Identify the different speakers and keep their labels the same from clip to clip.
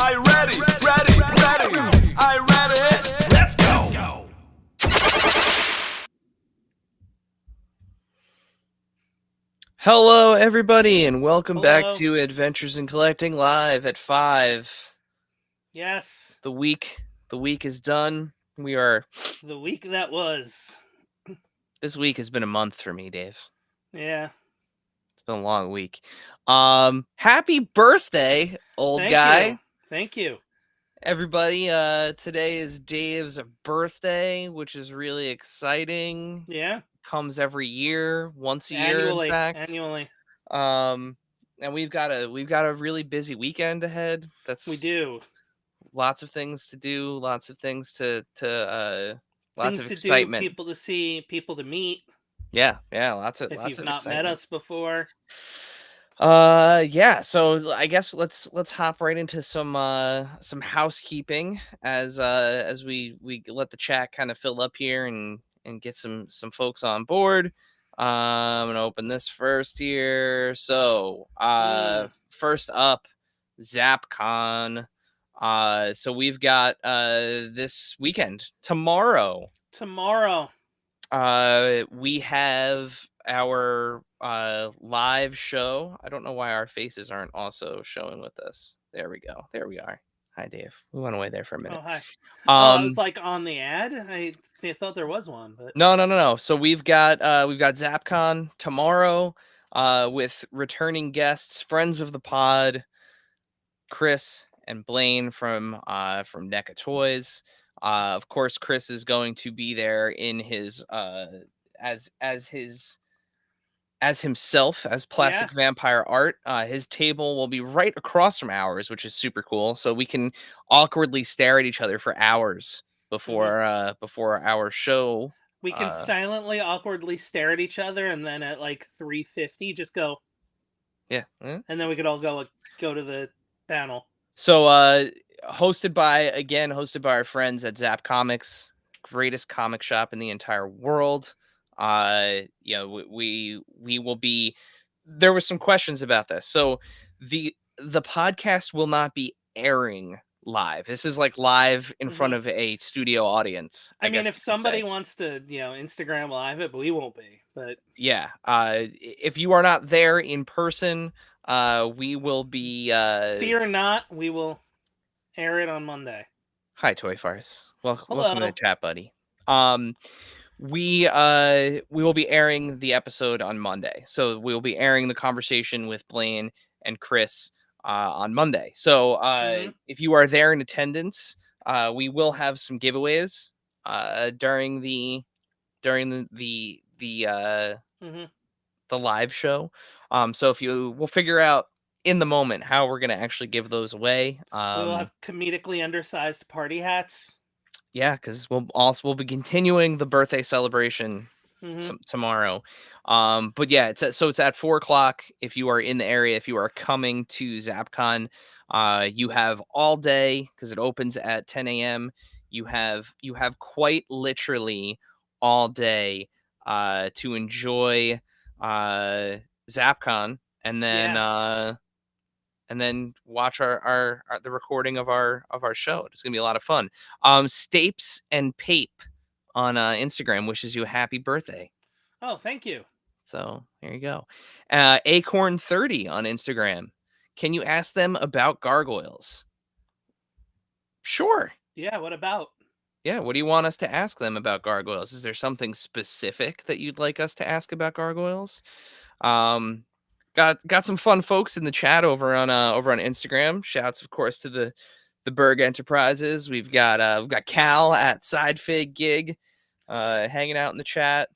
Speaker 1: Are you ready? Ready? Ready? Are you ready? Let's go!
Speaker 2: Hello, everybody, and welcome back
Speaker 3: Hello.
Speaker 2: to Adventures in Collecting Live at 5.
Speaker 3: Yes,
Speaker 2: The week is done. We are.
Speaker 3: the week that was.
Speaker 2: This week has been a month for me, Dave.
Speaker 3: Yeah.
Speaker 2: It's been a long week. Happy birthday, old
Speaker 3: Thank
Speaker 2: guy.
Speaker 3: you. Thank you.
Speaker 2: Everybody, today is Dave's birthday, which is really exciting.
Speaker 3: Yeah.
Speaker 2: Comes every year, once a year, in
Speaker 3: Annually.
Speaker 2: fact.
Speaker 3: Annually.
Speaker 2: And we've got a really busy weekend ahead.
Speaker 3: We
Speaker 2: That's
Speaker 3: do.
Speaker 2: lots of things to do, lots of things lots
Speaker 3: Things
Speaker 2: of
Speaker 3: to do,
Speaker 2: excitement.
Speaker 3: people to see, people to meet.
Speaker 2: Yeah,
Speaker 3: If
Speaker 2: lots
Speaker 3: you've
Speaker 2: of
Speaker 3: not met
Speaker 2: excitement.
Speaker 3: us before.
Speaker 2: Yeah, so I guess let's hop right into some housekeeping as we let the chat kind of fill up here and get some folks on board. I'm gonna open this first here. So first up, ZapCon. So we've got this weekend, tomorrow.
Speaker 3: Tomorrow.
Speaker 2: We have our live show. I don't know why our faces aren't also showing with us. There we go. There we are. Hi, Dave. We went away there for a
Speaker 3: Oh,
Speaker 2: minute.
Speaker 3: hi. I was
Speaker 2: Um,
Speaker 3: like on the ad. I thought there was one, but
Speaker 2: no. So we've got ZapCon tomorrow, with returning guests, friends of the pod, Chris and Blaine from NECA Toys. Of course, Chris is going to be there in his as his as himself as
Speaker 3: yeah.
Speaker 2: plastic vampire art. His table will be right across from ours, which is super cool. So we can awkwardly stare at each other for hours
Speaker 3: hmm
Speaker 2: before our show.
Speaker 3: We can
Speaker 2: Uh,
Speaker 3: silently, awkwardly stare at each other, and then at like 3:50, just go,
Speaker 2: yeah.
Speaker 3: and then we could all go to the panel.
Speaker 2: So hosted by our friends at Zap Comics, greatest comic shop in the entire world. We will be. There were some questions about this. So the podcast will not be airing live. This is like live in front
Speaker 3: hmm
Speaker 2: of a studio audience,
Speaker 3: I
Speaker 2: I
Speaker 3: mean,
Speaker 2: guess
Speaker 3: if
Speaker 2: you could say.
Speaker 3: somebody wants to, Instagram live it, but we won't be. But
Speaker 2: Yeah. If you are not there in person, we will be
Speaker 3: fear not, we will air it on Monday.
Speaker 2: hi, Toy Farce. Welcome to the
Speaker 3: Hello.
Speaker 2: chat, buddy. Um, we will be airing the episode on Monday, so we will be airing the conversation with Blaine and Chris on Monday. So
Speaker 3: hmm
Speaker 2: if you are there in attendance, we will have some giveaways during
Speaker 3: hmm
Speaker 2: the live show. So if we'll figure out in the moment how we're gonna actually give those away.
Speaker 3: We will have comedically undersized party hats.
Speaker 2: Yeah, because we'll be continuing the birthday celebration
Speaker 3: hmm
Speaker 2: tomorrow. But yeah, it's at 4 o'clock. If you are in the area, if you are coming to ZapCon, you have all day because it opens at 10 a.m. You have quite literally all day to enjoy ZapCon,
Speaker 3: Yeah.
Speaker 2: and then watch our the recording of our show. It's gonna be a lot of fun. Stapes and Pape on Instagram wishes you a happy birthday.
Speaker 3: Oh, thank you.
Speaker 2: So there you go. Acorn30 on Instagram. Can you ask them about gargoyles? Sure.
Speaker 3: Yeah. What about?
Speaker 2: Yeah. What do you want us to ask them about gargoyles? Is there something specific that you'd like us to ask about gargoyles? Um, got some fun folks in the chat over on Instagram. Shouts, of course, to the Berg Enterprises. We've got Cal at Sidefig Gig, hanging out in the chat.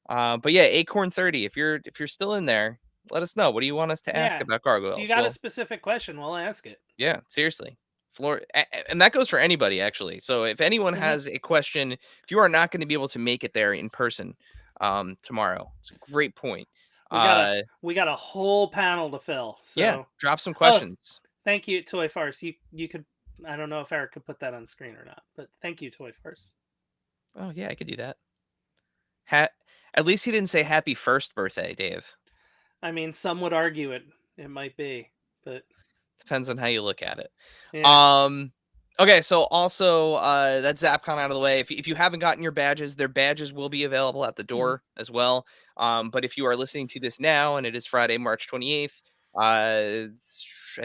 Speaker 2: But yeah, Acorn30. If you're still in there, let us know. What do you want us to ask
Speaker 3: Yeah.
Speaker 2: about
Speaker 3: If you
Speaker 2: gargoyles?
Speaker 3: got a
Speaker 2: Well,
Speaker 3: specific question, we'll ask it.
Speaker 2: yeah, seriously. And that goes for anybody actually. So if anyone
Speaker 3: hmm
Speaker 2: has a question, if you are not going to be able to make it there in person tomorrow, it's a great point.
Speaker 3: We got a
Speaker 2: Uh
Speaker 3: we got a whole panel to fill.
Speaker 2: yeah,
Speaker 3: So,
Speaker 2: drop some
Speaker 3: oh,
Speaker 2: questions.
Speaker 3: thank you, Toy Farce. You could. I don't know if Eric could put that on screen or not, but thank you, Toy Farce.
Speaker 2: Oh yeah, I could do that. Ha- at least he didn't say happy first birthday, Dave.
Speaker 3: I mean, some would argue it might be, but
Speaker 2: Depends on how you look at it.
Speaker 3: Yeah.
Speaker 2: Okay, so also that's ZapCon out of the way. If you haven't gotten your badges, their badges will be available at the
Speaker 3: Mhm.
Speaker 2: door as well. But if you are listening to this now and it is Friday, March 28th, I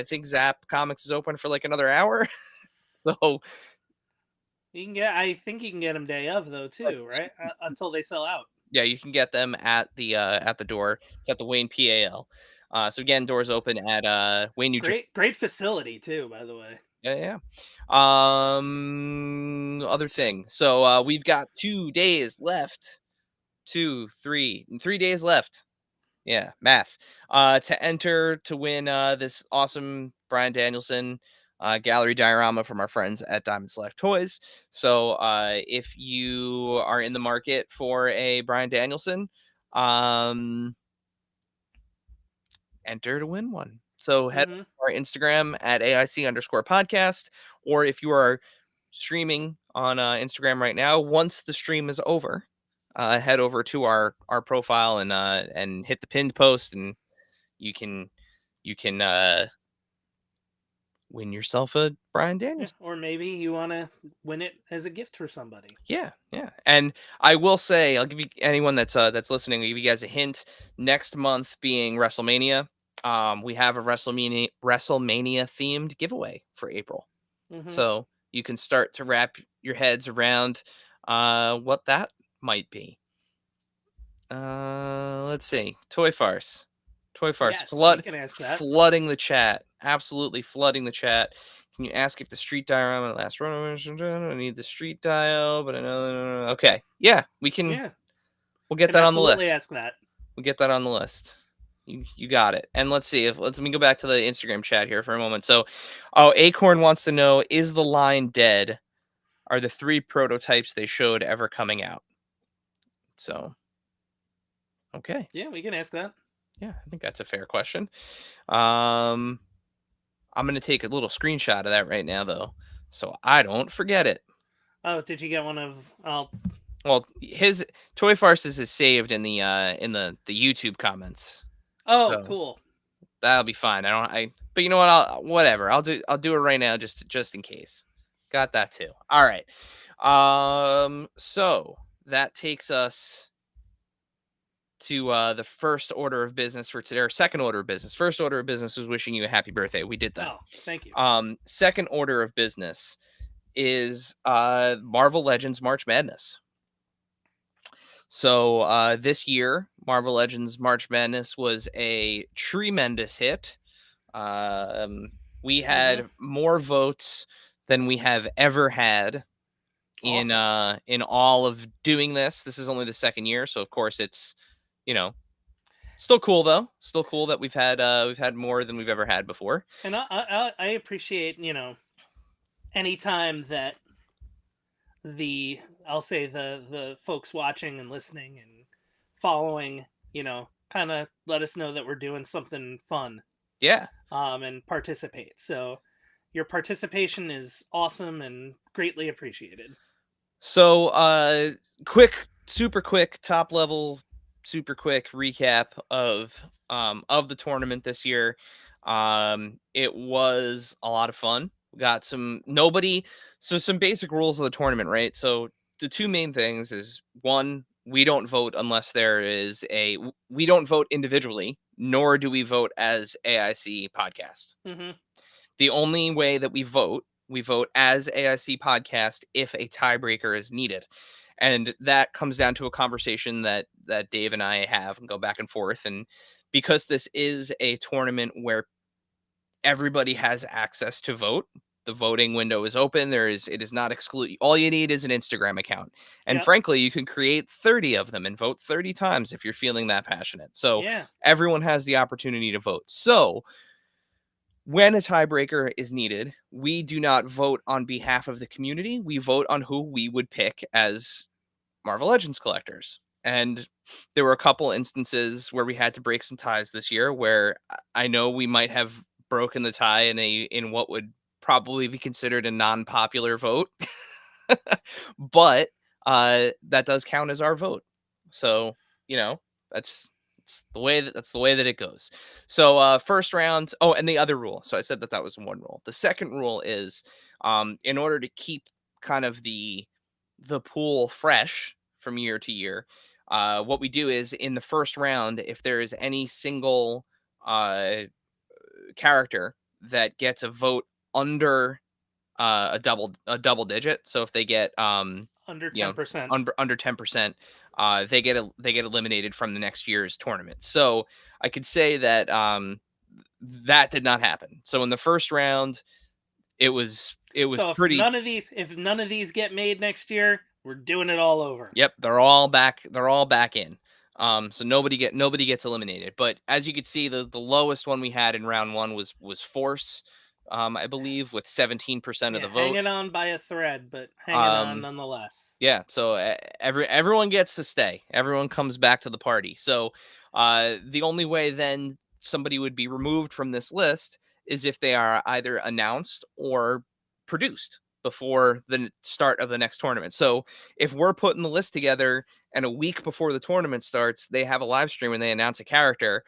Speaker 2: think Zap Comics is open for like another hour. So
Speaker 3: You can get. I think you can get them day of though too, right? Until they sell out.
Speaker 2: yeah, you can get them at the door. It's at the Wayne PAL. So again, doors open at Wayne, New Jersey.
Speaker 3: Great facility too, by the way.
Speaker 2: Yeah, yeah. Other thing. So we've got 2 days left. 3 days left. Yeah, math. To enter to win this awesome Brian Danielson gallery diorama from our friends at Diamond Select Toys. So if you are in the market for a Brian Danielson, um, enter to win one. So head
Speaker 3: Hmm.
Speaker 2: to our Instagram at AIC_podcast, or if you are streaming on Instagram right now, once the stream is over, head over to our profile and hit the pinned post, and you can win yourself a Brian
Speaker 3: Yeah.
Speaker 2: Daniels.
Speaker 3: Or maybe you want to win it as a gift for somebody.
Speaker 2: Yeah, yeah. And I will say, I'll give you anyone that's listening, I'll give you guys a hint. Next month being WrestleMania, we have a WrestleMania themed giveaway for April.
Speaker 3: Hmm.
Speaker 2: So you can start to wrap your heads around what that might be. Let's see. Toy Farce. Toy Farce.
Speaker 3: Yes, we can ask that.
Speaker 2: Flooding the chat. Absolutely flooding the chat. Can you ask if the street diorama last run? I need the street dial, but I know. Okay. Yeah, we can.
Speaker 3: Yeah,
Speaker 2: We'll get
Speaker 3: can
Speaker 2: that on the
Speaker 3: absolutely
Speaker 2: list.
Speaker 3: ask that.
Speaker 2: We'll get that on the list. You got it. And let's see if let me go back to the Instagram chat here for a moment. So, Acorn wants to know, is the line dead? Are the 3 prototypes they showed ever coming out? So, okay.
Speaker 3: Yeah, we can ask that.
Speaker 2: Yeah, I think that's a fair question. Um, I'm gonna take a little screenshot of that right now, though, so I don't forget it.
Speaker 3: Oh, did you get one of? Oh,
Speaker 2: Well, his Toy Farces is saved in the YouTube comments,
Speaker 3: oh,
Speaker 2: so
Speaker 3: cool.
Speaker 2: that'll be fine. But you know what? Whatever. I'll do it right now, just in case. Got that too. All right. So that takes us to the first order of business for today, or second order of business. First order of business was wishing you a happy birthday. We did that.
Speaker 3: Oh, thank you.
Speaker 2: Second order of business is Marvel Legends March Madness. So this year, Marvel Legends March Madness was a tremendous hit. We
Speaker 3: Hmm.
Speaker 2: had more votes than we have ever had
Speaker 3: Awesome.
Speaker 2: in all of doing this. This is only the second year, so of course it's, you know, still cool though. Still cool that we've had more than we've ever had before.
Speaker 3: And I appreciate, anytime that the I'll say the folks watching and listening and following, kind of let us know that we're doing something fun,
Speaker 2: Yeah.
Speaker 3: and participate. So your participation is awesome and greatly appreciated.
Speaker 2: So super quick top level, super quick recap of the tournament this year. It was a lot of fun. We got some basic rules of the tournament, right? So the two main things is, one, we don't vote unless we don't vote individually, nor do we vote as AIC podcast.
Speaker 3: Hmm.
Speaker 2: The only way that we vote as AIC podcast if a tiebreaker is needed. And that comes down to a conversation that Dave and I have and go back and forth. And because this is a tournament where everybody has access to vote, the voting window is open. It is not exclude. All you need is an Instagram account. And
Speaker 3: Yep.
Speaker 2: frankly, you can create 30 of them and vote 30 times if you're feeling that passionate. So
Speaker 3: Yeah.
Speaker 2: everyone has the opportunity to vote. So when a tiebreaker is needed, we do not vote on behalf of the community. We vote on who we would pick as Marvel Legends collectors. And there were a couple instances where we had to break some ties this year where I know we might have broken the tie in what would probably be considered a non-popular vote. But that does count as our vote. So, that's that's the way that it goes. So first round. Oh, and the other rule. So I said that was one rule. The second rule is in order to keep kind of the pool fresh from year to year, what we do is in the first round, if there is any single character that gets a vote under a double digit. So if they get
Speaker 3: Under
Speaker 2: you know
Speaker 3: 10%.
Speaker 2: under 10%, they get eliminated from the next year's tournament. So I could say that that did not happen. So in the first round, it was
Speaker 3: So
Speaker 2: pretty.
Speaker 3: if none of these get made next year, we're doing it all over.
Speaker 2: Yep, they're all back. They're all back in. So nobody gets eliminated. But as you could see, the lowest one we had in round one was Force, I believe, with 17% of
Speaker 3: Yeah,
Speaker 2: the vote.
Speaker 3: hanging on by a thread, but hanging on
Speaker 2: Um,
Speaker 3: nonetheless.
Speaker 2: Yeah, so everyone gets to stay. Everyone comes back to the party. So the only way then somebody would be removed from this list is if they are either announced or produced before the start of the next tournament. So if we're putting the list together and a week before the tournament starts, they have a live stream and they announce a character,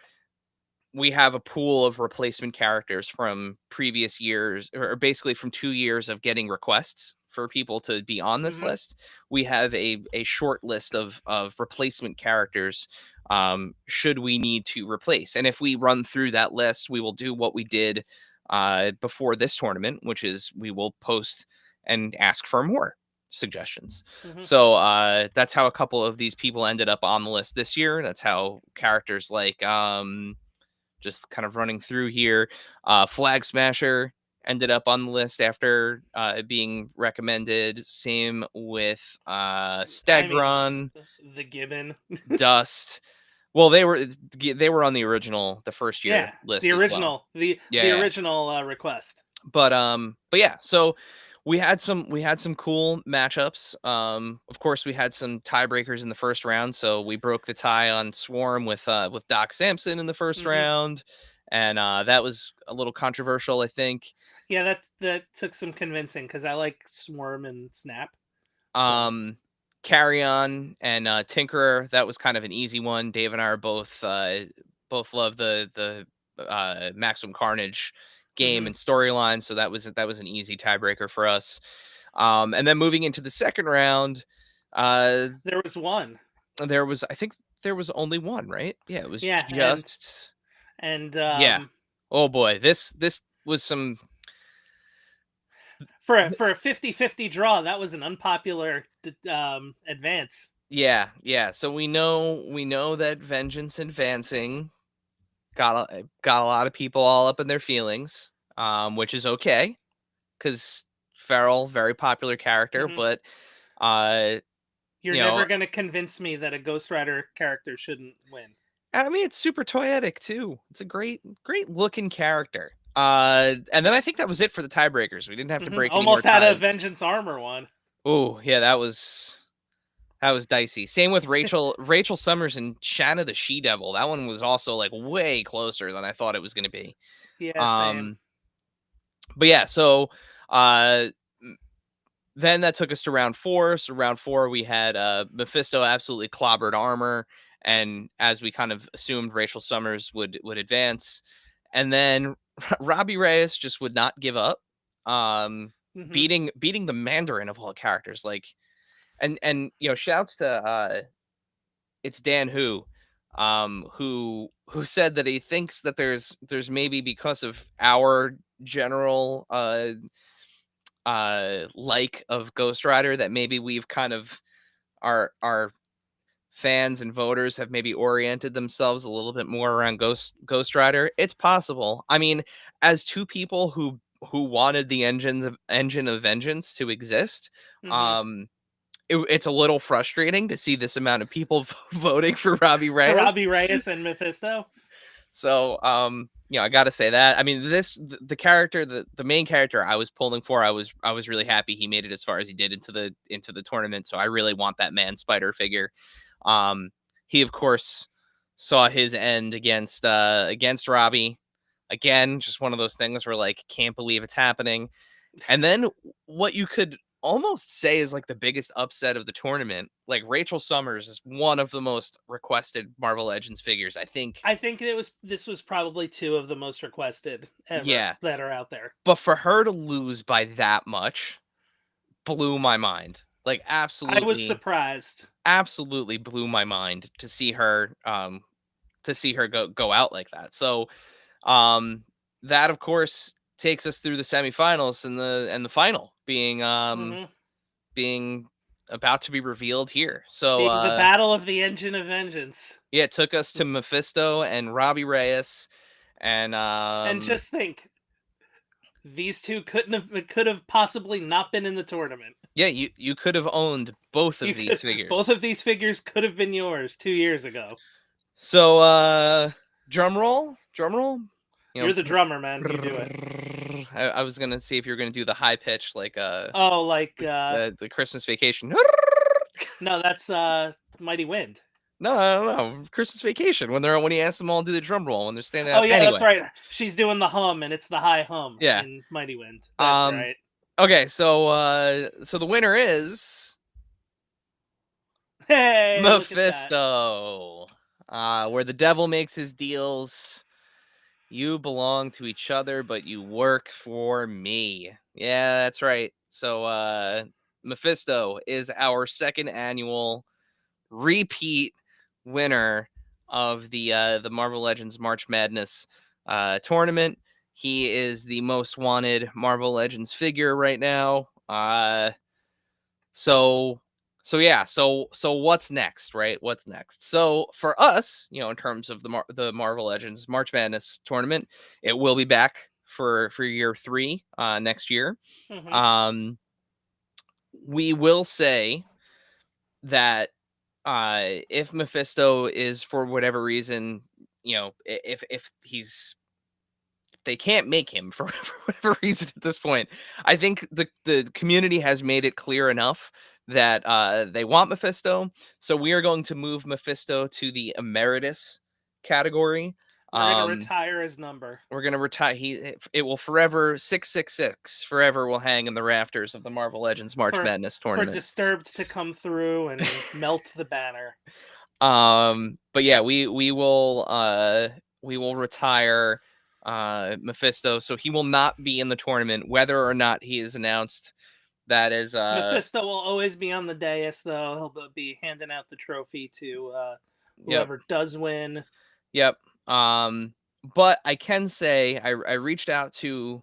Speaker 2: we have a pool of replacement characters from previous years, or basically from 2 years of getting requests for people to be on this
Speaker 3: Hmm.
Speaker 2: list. We have a short list of replacement characters should we need to replace. And if we run through that list, we will do what we did before this tournament, which is we will post and ask for more suggestions.
Speaker 3: Hmm.
Speaker 2: So that's how a couple of these people ended up on the list this year. That's how characters like just kind of running through here. Flag Smasher ended up on the list after it being recommended. Same with
Speaker 3: I mean,
Speaker 2: Stegron,
Speaker 3: the Gibbon.
Speaker 2: Dust. Well, they were on the first year
Speaker 3: Yeah,
Speaker 2: list as well.
Speaker 3: the
Speaker 2: Yeah,
Speaker 3: original request.
Speaker 2: but yeah, so we had some cool matchups. Of course, we had some tiebreakers in the first round, so we broke the tie on Swarm with Doc Samson in the first
Speaker 3: Hmm.
Speaker 2: round, and that was a little controversial, I think.
Speaker 3: Yeah, that took some convincing because I like Swarm and Snap, but
Speaker 2: Um, Carry On and Tinkerer, that was kind of an easy one. Dave and I are both love the Maximum Carnage game
Speaker 3: hmm
Speaker 2: and storyline, so that was an easy tiebreaker for us. And then moving into the second round, uh,
Speaker 3: there was one.
Speaker 2: I think there was only one, right? Yeah, it was
Speaker 3: Yeah,
Speaker 2: just
Speaker 3: and
Speaker 2: yeah. Oh boy, this was some.
Speaker 3: for a 50-50 draw, that was an unpopular advance.
Speaker 2: Yeah. So we know that Vengeance Advancing got a lot of people all up in their feelings, which is okay because Farrell, very popular character,
Speaker 3: Hmm.
Speaker 2: but uh,
Speaker 3: You're
Speaker 2: you know,
Speaker 3: never gonna convince me that a Ghost Rider character shouldn't win.
Speaker 2: I mean, it's super toyetic too. It's a great looking character. And then I think that was it for the tiebreakers. We didn't have to break any more
Speaker 3: Almost had a
Speaker 2: ties.
Speaker 3: Vengeance Armor one.
Speaker 2: Oh yeah, that was dicey. Same with Rachel Summers and Shanna the She Devil. That one was also like way closer than I thought it was going to be.
Speaker 3: Yeah, same.
Speaker 2: Um, but yeah, so uh, then that took us to round four. So round four, we had Mephisto absolutely clobbered Armor, and as we kind of assumed, Rachel Summers would advance, and then Robbie Reyes just would not give up,
Speaker 3: Hmm.
Speaker 2: beating the Mandarin of all characters. Like, and shouts to it's Dan who said that he thinks that there's maybe because of our general like of Ghost Rider that maybe we've kind of our fans and voters have maybe oriented themselves a little bit more around Ghost Rider. It's possible. I mean, as two people who wanted the engine of vengeance to exist,
Speaker 3: Hmm.
Speaker 2: um it's a little frustrating to see this amount of people voting for Robbie Reyes.
Speaker 3: Robbie Reyes and Mephisto.
Speaker 2: So, I got to say that. I mean, the character, the main character I was pulling for, I was really happy he made it as far as he did into the tournament. So I really want that Man Spider figure. Um, he of course saw his end against Robbie. Again, just one of those things where like can't believe it's happening. And then what you could almost say is like the biggest upset of the tournament. Like Rachel Summers is one of the most requested Marvel Legends figures. I think,
Speaker 3: I think this was probably 2 of the most requested ever
Speaker 2: yeah.
Speaker 3: that are out there.
Speaker 2: But for her to lose by that much blew my mind. Like
Speaker 3: I was
Speaker 2: absolutely,
Speaker 3: surprised.
Speaker 2: absolutely blew my mind to see her go out like that. So um that of course takes us through the semifinals and the final
Speaker 3: Hmm.
Speaker 2: being about to be revealed here. So
Speaker 3: Being the battle of the Engine of Vengeance.
Speaker 2: yeah, it took us to Mephisto and Robbie Reyes and
Speaker 3: And just think, these two could have possibly not been in the tournament.
Speaker 2: yeah, you could have owned both
Speaker 3: You
Speaker 2: of these
Speaker 3: could Both
Speaker 2: figures.
Speaker 3: of these figures could have been yours 2 years ago.
Speaker 2: So drum roll, drum roll. You
Speaker 3: You're
Speaker 2: know,
Speaker 3: the drummer, man. You do it.
Speaker 2: I was gonna see if you're gonna do the high pitch like
Speaker 3: Oh, like
Speaker 2: the Christmas Vacation.
Speaker 3: no, that's Mighty Wind.
Speaker 2: No, I don't know. Christmas Vacation when he asks them all to do the drum roll when they're standing
Speaker 3: Oh
Speaker 2: out.
Speaker 3: yeah, that's
Speaker 2: Anyway,
Speaker 3: right. She's doing the hum, and it's the high hum
Speaker 2: yeah.
Speaker 3: in Mighty Wind. That's
Speaker 2: Um.
Speaker 3: right.
Speaker 2: Okay, so the winner is
Speaker 3: Hey, look at that.
Speaker 2: Mephisto. Where the devil makes his deals. You belong to each other, but you work for me. Yeah, that's right. So Mephisto is our second annual repeat winner of the Marvel Legends March Madness tournament. He is the most wanted Marvel Legends figure right now. So so what's next, right? What's next? So for us, in terms of the Marvel Legends March Madness tournament, it will be back for year 3 next year.
Speaker 3: Hmm.
Speaker 2: Um we will say that if Mephisto is for whatever reason, if they can't make him for, for whatever reason at this point. I think the community has made it clear enough that they want Mephisto, so we are going to move Mephisto to the emeritus category.
Speaker 3: We're gonna
Speaker 2: Um,
Speaker 3: retire his number
Speaker 2: we're gonna retire. It will forever 666 forever will hang in the rafters of the Marvel Legends March
Speaker 3: for
Speaker 2: Madness
Speaker 3: for
Speaker 2: tournament.
Speaker 3: Disturbed to come through and melt the banner.
Speaker 2: But yeah, we will retire Mephisto, so he will not be in the tournament, whether or not he is announced. That is
Speaker 3: Mephisto will always be on the dais, though. He'll be handing out the trophy to
Speaker 2: yep,
Speaker 3: whoever does win.
Speaker 2: yep. But I can say I reached out to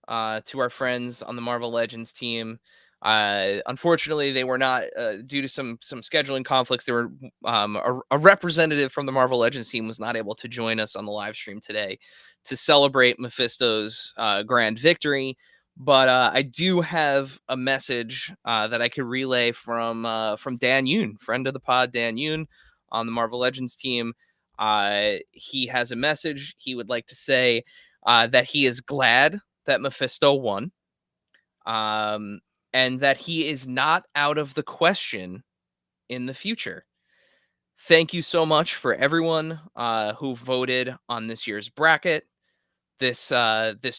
Speaker 2: our friends on the Marvel Legends team. Unfortunately, they were not due to some scheduling conflicts. They were a representative from the Marvel Legends team was not able to join us on the live stream today to celebrate Mephisto's grand victory. But I do have a message that I could relay from Dan Yoon, friend of the pod, Dan Yoon, on the Marvel Legends team. He has a message he would like to say that he is glad that Mephisto won, um, and that he is not out of the question in the future. Thank you so much for everyone who voted on this year's bracket. This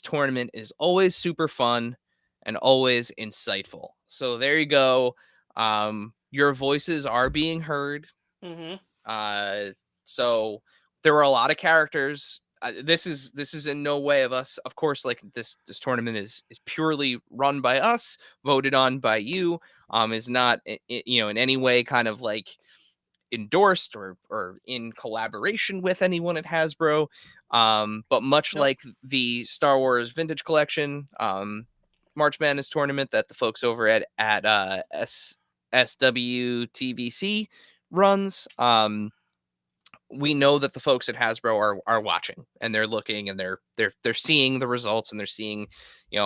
Speaker 2: tournament is always super fun and always insightful. So there you go. Your voices are being heard.
Speaker 3: Hmm.
Speaker 2: Uh, so there were a lot of characters. This is in no way of us. Of course, like this tournament is purely run by us, voted on by you. Is not in any way kind of like endorsed or in collaboration with anyone at Hasbro. But much
Speaker 3: Nope.
Speaker 2: like the Star Wars Vintage Collection March Madness tournament that the folks over at SWTVC runs, we know that the folks at Hasbro are watching and they're looking and they're seeing the results and they're seeing,
Speaker 3: The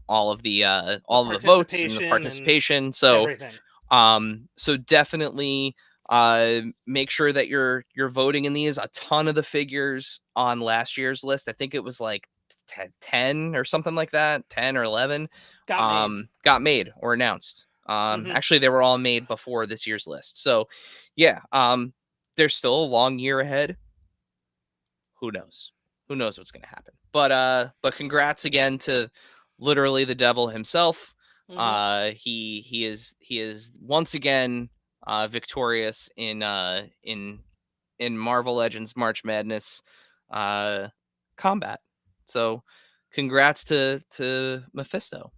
Speaker 2: all of the votes and the
Speaker 3: participation and
Speaker 2: participation. So
Speaker 3: everything.
Speaker 2: so definitely make sure that you're voting in these. A ton of the figures on last year's list, I think it was like 10 or something like that, 10 or 11,
Speaker 3: Got made.
Speaker 2: got made or announced.
Speaker 3: Hmm.
Speaker 2: Actually they were all made before this year's list. So yeah, there's still a long year ahead. Who knows? Who knows what's going to happen? But congrats again to literally the devil himself. He is once again victorious in Marvel Legends March Madness combat. So congrats to Mephisto.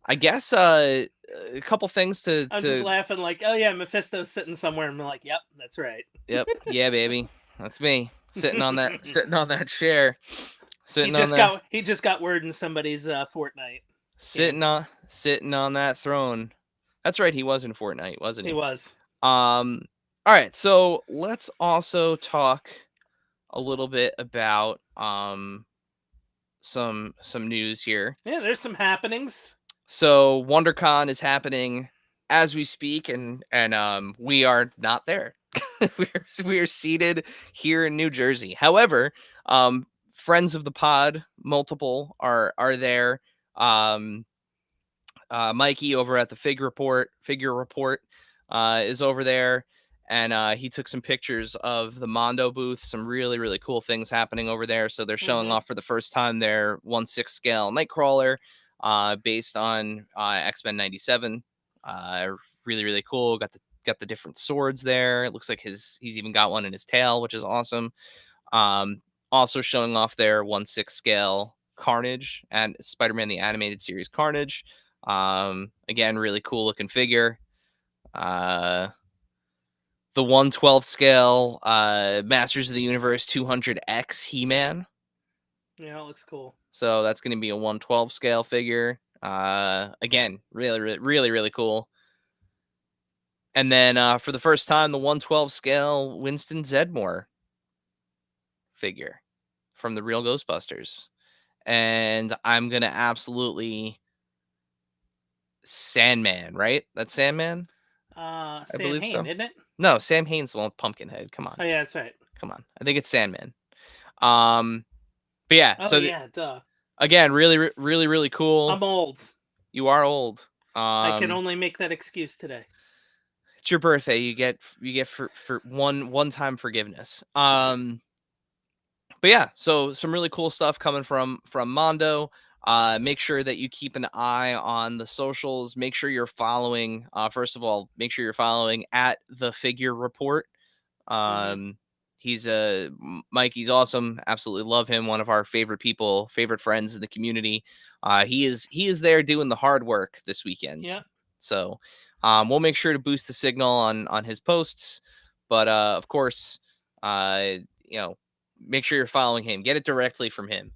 Speaker 2: I guess a couple things
Speaker 3: I'm just
Speaker 2: to
Speaker 3: laughing like, oh yeah, Mephisto's sitting somewhere, and I'm like, yep, that's right.
Speaker 2: yep, yeah, baby. That's me sitting on that chair.
Speaker 3: he
Speaker 2: Sitting on
Speaker 3: just
Speaker 2: that
Speaker 3: got he just got word in somebody's Fortnite game.
Speaker 2: sitting on that throne. That's right, he was in Fortnite, wasn't
Speaker 3: He
Speaker 2: he?
Speaker 3: was.
Speaker 2: All right, so let's also talk a little bit about some news here.
Speaker 3: Yeah, there's some happenings.
Speaker 2: So WonderCon is happening as we speak, and we are not there. we are seated here in New Jersey. However, friends of the pod, multiple are there. Um, Mikey over at the Figure Report is over there, and he took some pictures of the Mondo booth. Some really really cool things happening over there. So they're showing
Speaker 3: Hmm.
Speaker 2: off for the first time their 1/6 scale Nightcrawler, based on X-Men '97. Really really cool. Got the different swords there. It looks like he's even got one in his tail, which is awesome. Um, Also showing off their 1/6 scale Carnage and Spider-Man the Animated Series Carnage. Again, really cool looking figure. Uh, the 1/12 scale Masters of the Universe 200X He-Man.
Speaker 3: Yeah, it looks cool.
Speaker 2: So that's going to be a 1/12 scale figure. Again, really, really, really, really cool. And then for the first time, the 1/12 scale Winston Zedmore figure from the Real Ghostbusters. And I'm going to absolutely Sandman, right? That's Sandman? I
Speaker 3: Sam
Speaker 2: believe
Speaker 3: Hain,
Speaker 2: so.
Speaker 3: isn't it?
Speaker 2: No, Sam Hain's the one with Pumpkinhead. Come on.
Speaker 3: Oh yeah, that's right.
Speaker 2: Come on. I think it's Sandman. Um, but yeah,
Speaker 3: Oh
Speaker 2: so
Speaker 3: yeah, duh.
Speaker 2: again, really, really, really cool.
Speaker 3: I'm old.
Speaker 2: You are old.
Speaker 3: I can only make that excuse today.
Speaker 2: It's your birthday. You get for one time forgiveness. But yeah, so some really cool stuff coming from Mondo. Make sure that you keep an eye on the socials. Make sure you're following. First of all, make sure you're following at the Figure Report.
Speaker 3: Hmm.
Speaker 2: He's Mikey's awesome. Absolutely love him. One of our favorite people, favorite friends in the community. He is there doing the hard work this weekend.
Speaker 3: Yeah.
Speaker 2: So we'll make sure to boost the signal on his posts. But of course, you know, make sure you're following him. Get it directly from him.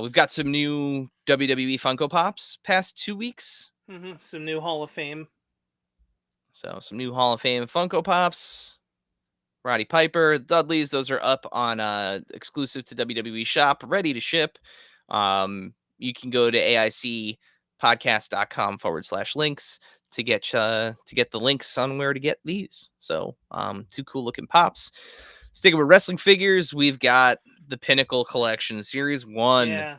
Speaker 2: We've got some new WWE Funko Pops past 2 weeks.
Speaker 3: Some new Hall of Fame.
Speaker 2: So some new Hall of Fame Funko Pops. Roddy Piper, Dudleys, those are up on exclusive to WWE shop, ready to ship. You can go to aicpodcast.com/links to get the links on where to get these. So two cool looking pops. Sticking with wrestling figures, we've got the Pinnacle Collection Series 1.
Speaker 3: Yeah.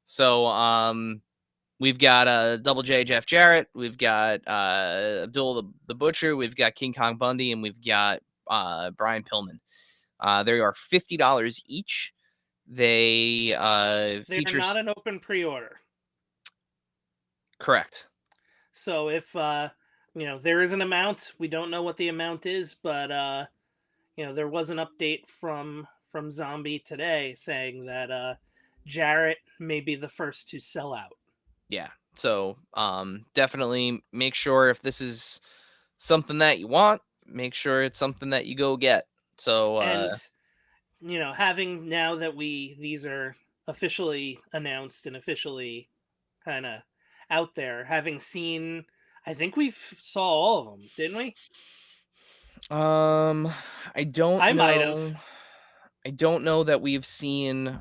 Speaker 2: So we've got Double J Jeff Jarrett, we've got Abdul the Butcher, we've got King Kong Bundy, and we've got Brian Pillman. They are $50 each. They
Speaker 3: They're
Speaker 2: feature
Speaker 3: not an open pre-order.
Speaker 2: correct.
Speaker 3: So if there is an amount, we don't know what the amount is, but there was an update from Zombie today saying that Jarrett may be the first to sell out.
Speaker 2: Yeah. So definitely make sure if this is something that you want, make sure it's something that you go get. So
Speaker 3: And having now that these are officially announced and officially kind of out there, having seen, I think we saw all of them, didn't we?
Speaker 2: I don't
Speaker 3: I might
Speaker 2: know.
Speaker 3: have.
Speaker 2: I don't know that we've seen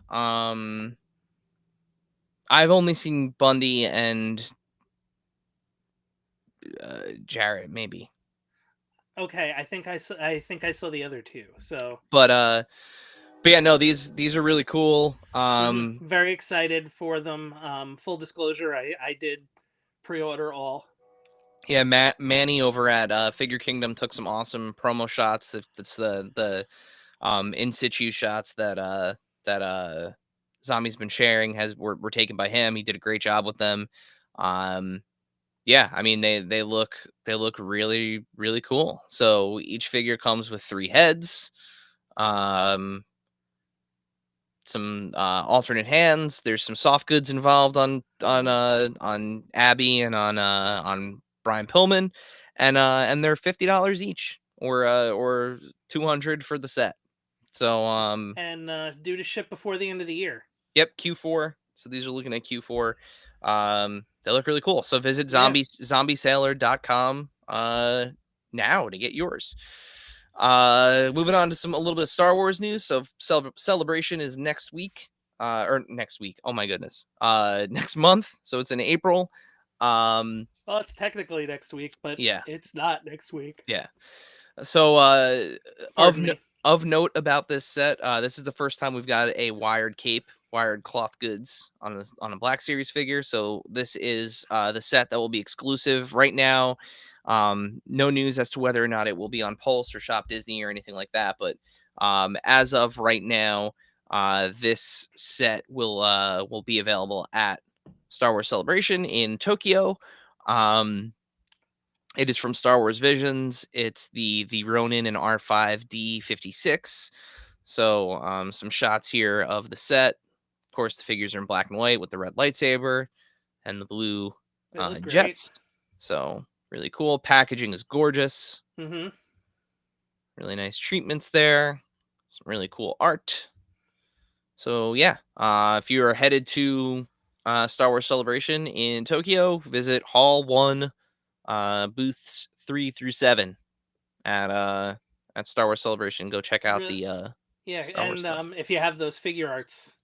Speaker 2: I've only seen Bundy and Jarrett maybe.
Speaker 3: Okay, I think I think I saw the other two. So,
Speaker 2: But yeah, no, these are really cool.
Speaker 3: very excited for them. Full disclosure, I did pre-order all.
Speaker 2: Yeah, Manny over at Figure Kingdom took some awesome promo shots. That's the in situ shots that Zombie's been sharing were taken by him. He did a great job with them. Yeah, I mean they look really really cool. So each figure comes with 3 heads, um, some alternate hands. There's some soft goods involved on Abby and on Brian Pillman, and they're $50 each, or 200 for the set. So
Speaker 3: And due to ship before the end of the year.
Speaker 2: yep, Q4. So these are looking at Q4. They look really cool. So visit
Speaker 3: Yeah.
Speaker 2: zombiesailor.com now to get yours. Moving on to a little bit of Star Wars news. So Celebration is next week. Or next week. Oh my goodness. Next month. So it's in April.
Speaker 3: Well, it's technically next week, but
Speaker 2: Yeah.
Speaker 3: it's not next week.
Speaker 2: Yeah. So
Speaker 3: Pardon me.
Speaker 2: of note about this set, this is the first time we've got a wired cape, wired cloth goods on a Black Series figure. So this is the set that will be exclusive right now. No news as to whether or not it will be on Pulse or Shop Disney or anything like that, but as of right now, this set will be available at Star Wars Celebration in Tokyo. It is from Star Wars Visions. It's the Ronin and R5D56. So some shots here of the set. Of course, the figures are in black and white with the red lightsaber and the blue
Speaker 3: They look great.
Speaker 2: jets. So really cool. Packaging is gorgeous.
Speaker 3: Mm-hmm.
Speaker 2: Really nice treatments there. Some really cool art. So yeah, if you are headed to Star Wars Celebration in Tokyo, visit Hall 1, booths 3 through 7 at Star Wars Celebration. Go check out
Speaker 3: Really?
Speaker 2: the
Speaker 3: Yeah,
Speaker 2: Star Wars
Speaker 3: and
Speaker 2: stuff.
Speaker 3: if you have those figure arts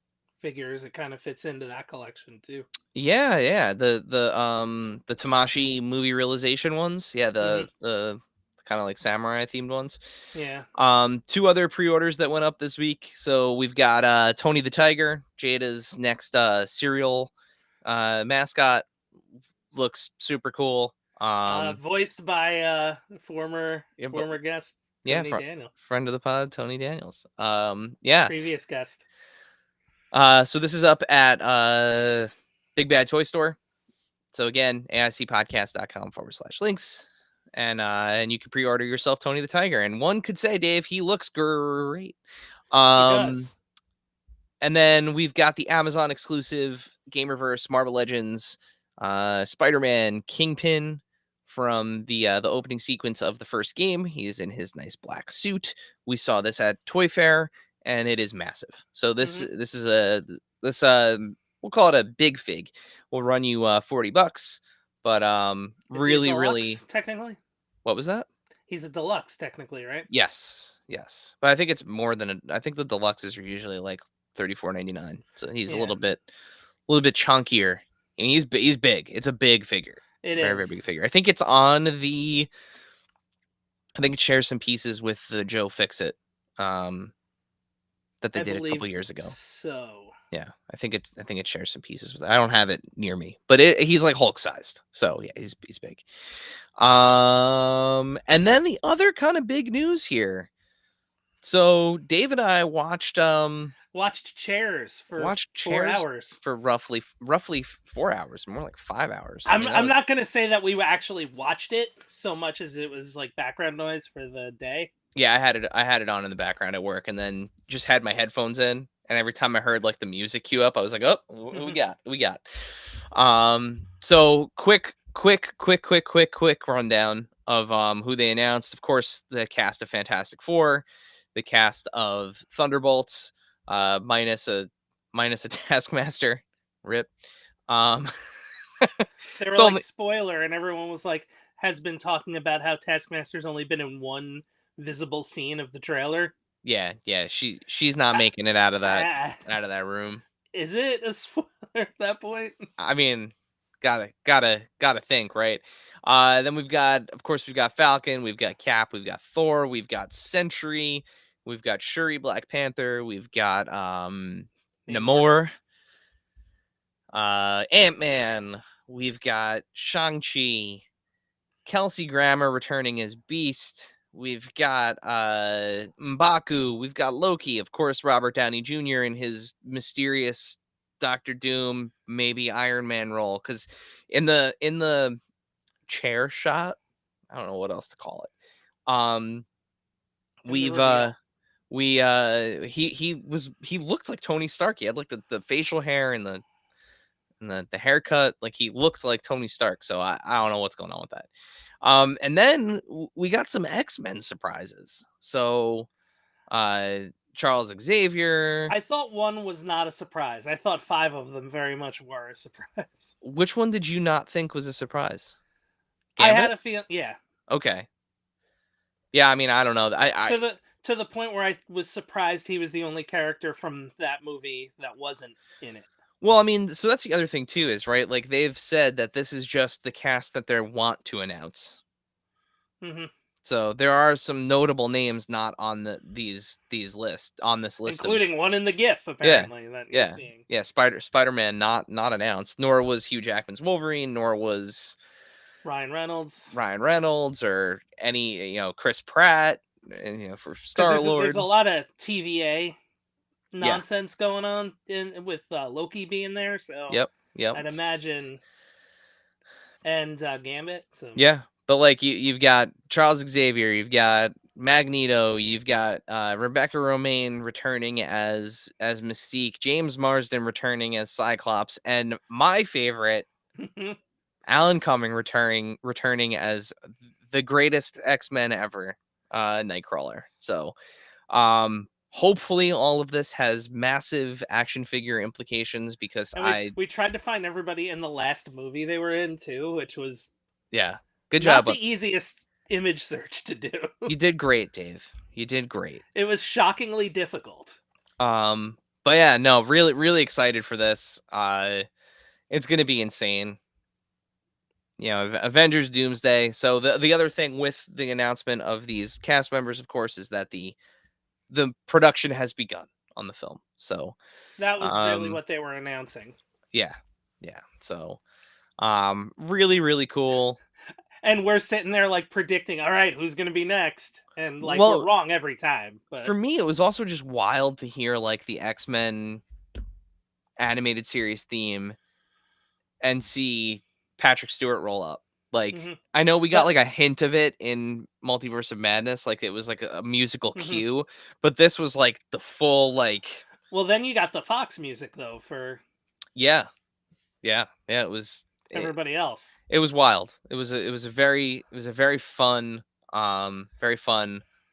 Speaker 3: figures, it kind of fits into that collection too.
Speaker 2: Yeah, yeah. The Tamashi movie realization ones. Yeah,
Speaker 3: Mm-hmm.
Speaker 2: the kind of like samurai themed ones.
Speaker 3: Yeah.
Speaker 2: 2 other pre-orders that went up this week. So we've got Tony the Tiger, Jada's next serial mascot. Looks super cool.
Speaker 3: Voiced by former
Speaker 2: Yeah,
Speaker 3: former guest
Speaker 2: yeah,
Speaker 3: Tony Daniel,
Speaker 2: friend of the pod, Tony Daniels. Yeah.
Speaker 3: previous guest.
Speaker 2: So this is up at Big Bad Toy Store. So again, aicpodcast.com/links. And you can pre-order yourself Tony the Tiger. And one could say, Dave, he looks great.
Speaker 3: He
Speaker 2: Um
Speaker 3: does.
Speaker 2: and then we've got the Amazon exclusive Gamerverse Marvel Legends Spider-Man Kingpin from the opening sequence of the first game. He's in his nice black suit. We saw this at Toy Fair, and it is massive. So this
Speaker 3: Mhm.
Speaker 2: this is this we'll call it a big fig. Will run you $40, but
Speaker 3: Is he a
Speaker 2: really
Speaker 3: deluxe technically?
Speaker 2: what was that?
Speaker 3: He's a deluxe technically, right?
Speaker 2: Yes, but I think it's more than I think the deluxes are usually like $34.99. So he's a
Speaker 3: Yeah,
Speaker 2: little bit chunkier. And he's big. It's a big figure.
Speaker 3: it
Speaker 2: Very, very
Speaker 3: is.
Speaker 2: big figure. I think it's on the. I think it shares some pieces with the Joe Fix-It, that they
Speaker 3: I
Speaker 2: did a couple
Speaker 3: believe
Speaker 2: years ago.
Speaker 3: so.
Speaker 2: Yeah, I think it shares some pieces with it. I don't have it near me, but he's like Hulk sized. So yeah, he's big. And then the other kind of big news here. So Dave and I watched
Speaker 3: Watched Chairs for
Speaker 2: watched
Speaker 3: 4
Speaker 2: Chairs
Speaker 3: hours.
Speaker 2: for roughly 4 hours, more like 5 hours. I
Speaker 3: I'm
Speaker 2: mean, that
Speaker 3: I'm
Speaker 2: was
Speaker 3: not gonna say that we actually watched it so much as it was like background noise for the day.
Speaker 2: yeah, I had it on in the background at work, and then just had my headphones in, and every time I heard like the music cue up, I was like, "Oh, what we
Speaker 3: Mhm.
Speaker 2: got? What we got?" So quick rundown of who they announced. Of course, the cast of Fantastic Four, the cast of Thunderbolts, minus a Taskmaster. Rip. Um,
Speaker 3: They were
Speaker 2: it's
Speaker 3: like
Speaker 2: only
Speaker 3: spoiler, and everyone was like has been talking about how Taskmaster's only been in one visible scene of the trailer.
Speaker 2: yeah. She's not
Speaker 3: I,
Speaker 2: making it out of
Speaker 3: I,
Speaker 2: that room.
Speaker 3: is it a spoiler at that point?
Speaker 2: I mean, gotta think, right? Then of course, we've got Falcon, we've got Cap, we've got Thor, we've got Sentry, we've got Shuri, Black Panther, we've got
Speaker 3: Name more.
Speaker 2: Namor, Ant-Man, we've got Shang-Chi, Kelsey Grammer returning as Beast, we've got M'Baku, we've got Loki, of course, Robert Downey Jr. in his mysterious Doctor Doom, maybe Iron Man role. Because in the chair shot, I don't know what else to call it.
Speaker 3: In the
Speaker 2: We've
Speaker 3: reveal.
Speaker 2: he looked like Tony Stark. He had like the facial hair and the haircut. Like he looked like Tony Stark. So I don't know what's going on with that. And then we got some X-Men surprises. So uh Charles Xavier.
Speaker 3: I thought one was not a surprise. I thought 5 of them very much were a surprise.
Speaker 2: Which one did you not think was a surprise?
Speaker 3: I had
Speaker 2: Gambit?
Speaker 3: a feel, yeah,
Speaker 2: Okay. Yeah, I mean, I don't know.
Speaker 3: to the point where I was surprised he was the only character from that movie that wasn't in it.
Speaker 2: Well, I mean, so that's the other thing too, is right. Like they've said that this is just the cast that they want to announce.
Speaker 3: Hmm.
Speaker 2: So there are some notable names not on these list on this list of
Speaker 3: Including one in the GIF,
Speaker 2: yeah,
Speaker 3: apparently, that you're
Speaker 2: yeah,
Speaker 3: seeing.
Speaker 2: yeah. Spider-Man not announced, nor was Hugh Jackman's Wolverine, nor was
Speaker 3: Ryan Reynolds.
Speaker 2: Ryan Reynolds or any Chris Pratt, and for
Speaker 3: Because
Speaker 2: Star
Speaker 3: there's
Speaker 2: Lord.
Speaker 3: a lot of TVA
Speaker 2: Yeah,
Speaker 3: nonsense going on in with Loki being there, so
Speaker 2: yep.
Speaker 3: I'd imagine, and Gambit. So
Speaker 2: Yeah, but like you've got Charles Xavier, you've got Magneto, you've got Rebecca Romaine returning as Mystique, James Marsden returning as Cyclops, and my favorite, Alan Cumming returning as the greatest X-Men ever, Nightcrawler. So, hopefully all of this has massive action figure implications because
Speaker 3: and we tried to find everybody in the last movie they were in too, which was
Speaker 2: yeah, good
Speaker 3: not
Speaker 2: job.
Speaker 3: the easiest image search to do.
Speaker 2: You did great, Dave. You did great.
Speaker 3: It was shockingly difficult.
Speaker 2: But yeah, no, really excited for this. It's gonna be insane. Avengers Doomsday. So the other thing with the announcement of these cast members, of course, is that the production has begun on the film. So
Speaker 3: That was really
Speaker 2: um
Speaker 3: what they were announcing.
Speaker 2: yeah. Yeah. So really cool.
Speaker 3: And we're sitting there like predicting, all right, who's going to be next? And like we're
Speaker 2: Well,
Speaker 3: wrong every time.
Speaker 2: for
Speaker 3: But
Speaker 2: me, it was also just wild to hear like the X-Men animated series theme and see Patrick Stewart roll up. Like,
Speaker 3: mhm.
Speaker 2: I know we got
Speaker 3: But
Speaker 2: like a hint of it in Multiverse of Madness, like it was like a musical
Speaker 3: mhm.
Speaker 2: cue, but this was like the full like
Speaker 3: Well, then you got the Fox music though for
Speaker 2: yeah. Yeah,
Speaker 3: everybody else.
Speaker 2: it was wild. It was a very very fun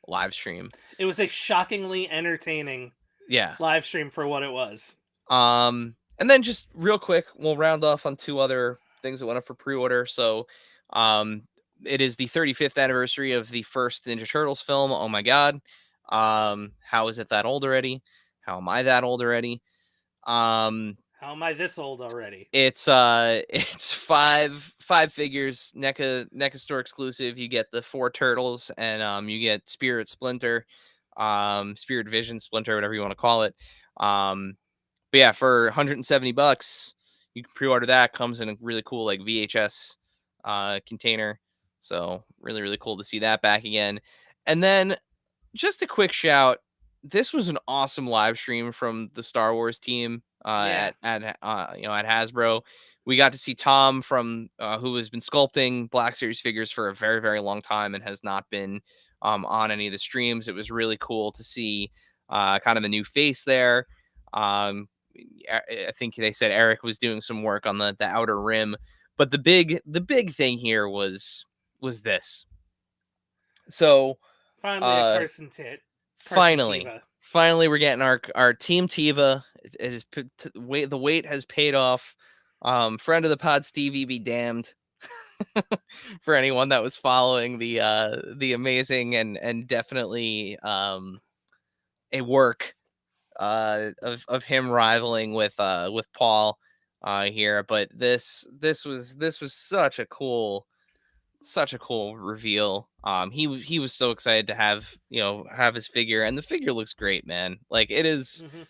Speaker 2: live stream.
Speaker 3: It was a shockingly entertaining
Speaker 2: Yeah.
Speaker 3: live stream for what it was.
Speaker 2: And then just real quick, we'll round off on two other things that went up for pre-order. So, um, it is the 35th anniversary of the first Ninja Turtles film. Oh my God. How is it that old already? How am I that old already? Um,
Speaker 3: How am I this old already?
Speaker 2: it's it's five figures, NECA store exclusive. You get the four turtles and you get Spirit Splinter, Spirit Vision Splinter, whatever you want to call it. But yeah, for $170, you can pre-order that. Comes in a really cool like VHS container. So really cool to see that back again. And then just a quick shout. This was an awesome live stream from the Star Wars team
Speaker 3: Yeah.
Speaker 2: at Hasbro. We got to see Tom from who has been sculpting Black Series figures for a very long time and has not been on any of the streams. It was really cool to see kind of a new face there. I think they said Eric was doing some work on the outer rim, but the big thing here was this. So
Speaker 3: Finally a
Speaker 2: uh
Speaker 3: Carson
Speaker 2: finally
Speaker 3: Tiva.
Speaker 2: finally we're getting our team Tiva. It is the wait has paid off. Friend of the pod Stevie be damned. For anyone that was following the amazing and definitely a work of him rivaling with Paul here, but this was such a cool reveal. He was so excited to have his figure, and the figure looks great, man. Like it is
Speaker 3: Hmm.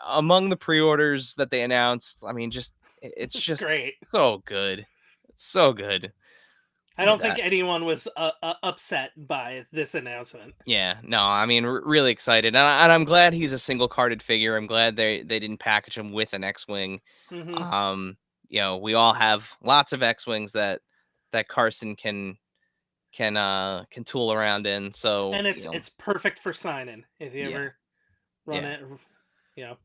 Speaker 2: among the pre-orders that they announced. I mean, it's
Speaker 3: It's
Speaker 2: just
Speaker 3: great.
Speaker 2: so good. It's so good.
Speaker 3: I
Speaker 2: Look at
Speaker 3: don't think
Speaker 2: that.
Speaker 3: anyone was upset by this announcement.
Speaker 2: Yeah, no, I mean, really excited, and I'm glad he's a single carded figure. I'm glad they didn't package him with an X-wing.
Speaker 3: Hmm.
Speaker 2: We all have lots of X-wings that Carson can tool around in. So
Speaker 3: And it's perfect for signing if you
Speaker 2: yeah,
Speaker 3: ever run
Speaker 2: yeah,
Speaker 3: it. You know, if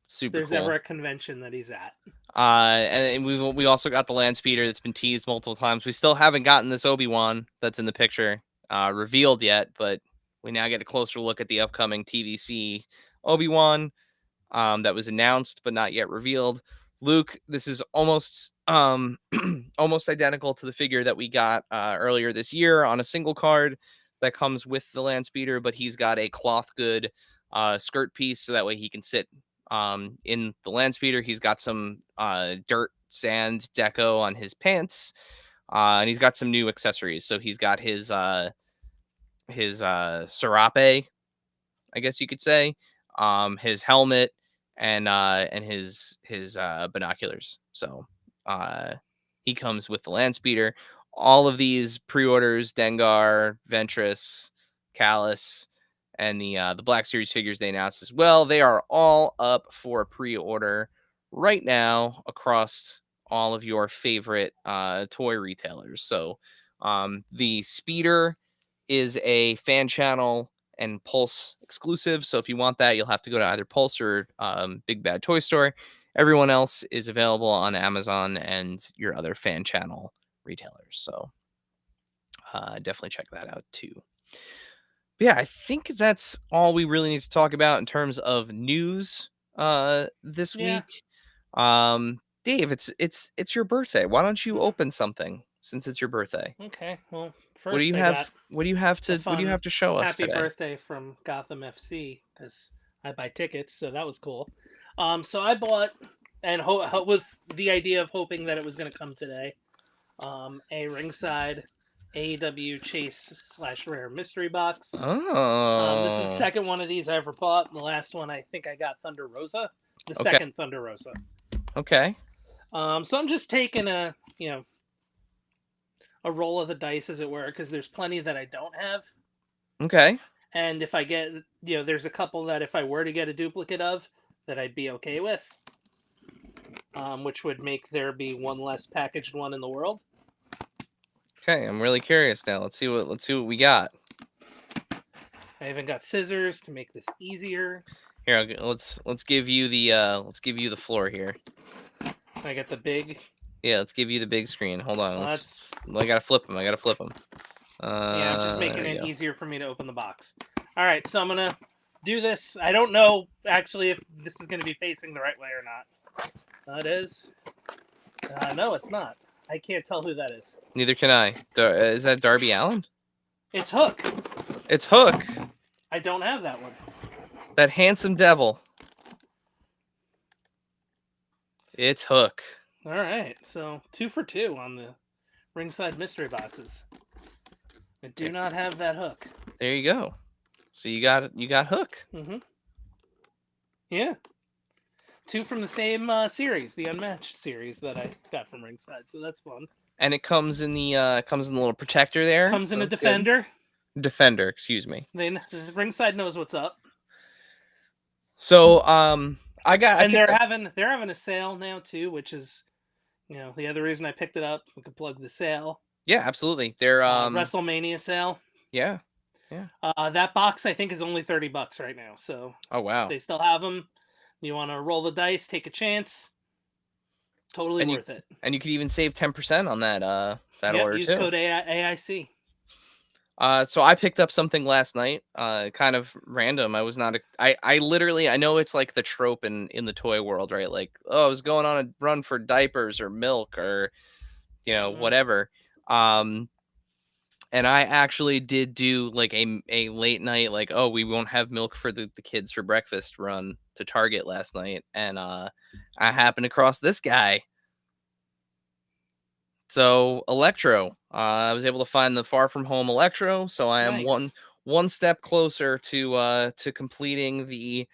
Speaker 2: super
Speaker 3: there's ever
Speaker 2: cool.
Speaker 3: a convention that he's at.
Speaker 2: And we also got the land speeder that's been teased multiple times. We still haven't gotten this Obi-Wan that's in the picture revealed yet, but we now get a closer look at the upcoming TVC Obi-Wan that was announced but not yet revealed. Luke, this is almost almost identical to the figure that we got earlier this year on a single card that comes with the land speeder, but he's got a cloth good skirt piece so that way he can sit in the land speeder. He's got some dirt sand deco on his pants, and he's got some new accessories. So he's got his serape, I guess you could say, his helmet, and his binoculars. So he comes with the land speeder. All of these pre-orders, Dengar, Ventress, Callus, and the Black Series figures they announced as well, they are all up for pre-order right now across all of your favorite toy retailers. So the speeder is a fan channel and Pulse exclusive. So if you want that, you'll have to go to either Pulse or Big Bad Toy Store. Everyone else is available on Amazon and your other fan channel retailers. So definitely check that out too. But yeah, I think that's all we really need to talk about in terms of news this
Speaker 3: Yeah.
Speaker 2: week. Dave, it's your birthday. Why don't you open something since it's your birthday?
Speaker 3: Okay. Well,
Speaker 2: What do
Speaker 3: first
Speaker 2: you
Speaker 3: I got
Speaker 2: have? What do you have
Speaker 3: a
Speaker 2: to? What do you
Speaker 3: fun
Speaker 2: have to show us
Speaker 3: happy
Speaker 2: today?
Speaker 3: birthday from Gotham FC because I buy tickets, so that was cool. So I bought and with the idea of hoping that it was going to come today. A ringside AEW Chase / Rare Mystery Box. This is the
Speaker 2: Oh,
Speaker 3: second one of these I ever bought. And the last one I think I got Thunder Rosa, the
Speaker 2: okay,
Speaker 3: second Thunder Rosa.
Speaker 2: okay,
Speaker 3: So I'm just taking a roll of the dice, as it were, because there's plenty that I don't have.
Speaker 2: okay.
Speaker 3: And if I get, there's a couple that if I were to get a duplicate of, that I'd be okay with, which would make there be one less packaged one in the world.
Speaker 2: Okay, I'm really curious now. Let's see what we got.
Speaker 3: I even got scissors to make this easier.
Speaker 2: Here, let's give you the floor here.
Speaker 3: I get the big.
Speaker 2: Yeah, let's give you the big screen. Hold on.
Speaker 3: That's
Speaker 2: I gotta flip them. I gotta flip them.
Speaker 3: Yeah, I'm just
Speaker 2: There
Speaker 3: making
Speaker 2: you
Speaker 3: it
Speaker 2: go.
Speaker 3: easier for me to open the box. All right, so I'm gonna do this. I don't know actually if this is gonna be facing the right way or not. That is. No, it's not. I can't tell who that is.
Speaker 2: Neither can I. Is that Darby Allen?
Speaker 3: It's Hook.
Speaker 2: It's Hook,
Speaker 3: I don't have that one.
Speaker 2: that handsome devil. It's Hook.
Speaker 3: All right, so 2 for 2 on the ringside mystery boxes. I do not have that Hook.
Speaker 2: There you go. So you got Hook.
Speaker 3: Mm-hmm. Yeah. 2 from the same series, the Unmatched series that I got from ringside. So that's fun.
Speaker 2: And it comes in the little protector there.
Speaker 3: Comes in
Speaker 2: So
Speaker 3: a
Speaker 2: it's good.
Speaker 3: Defender.
Speaker 2: Defender, excuse me.
Speaker 3: Ringside knows what's up.
Speaker 2: So I
Speaker 3: And
Speaker 2: picked
Speaker 3: they're having a sale now too, which is the other reason I picked it up. We could plug the sale.
Speaker 2: Yeah, absolutely. They're
Speaker 3: WrestleMania sale.
Speaker 2: yeah.
Speaker 3: That box I think is only $30 right now. So
Speaker 2: Oh wow.
Speaker 3: they still have them. You want to roll the dice, take a chance. Totally
Speaker 2: And
Speaker 3: worth it.
Speaker 2: you could even save 10% on that order
Speaker 3: Use
Speaker 2: too.
Speaker 3: code AIC.
Speaker 2: So I picked up something last night, kind of random. I was not, I literally, I know it's like the trope in the toy world, right? Like, oh, I was going on a run for diapers or milk or, whatever. And I actually did do like a late night, like, oh, we won't have milk for the kids for breakfast run to Target last night. And I happened across this guy. So Electro, I was able to find the Far From Home Electro, so I am
Speaker 3: Nice.
Speaker 2: one step closer to completing the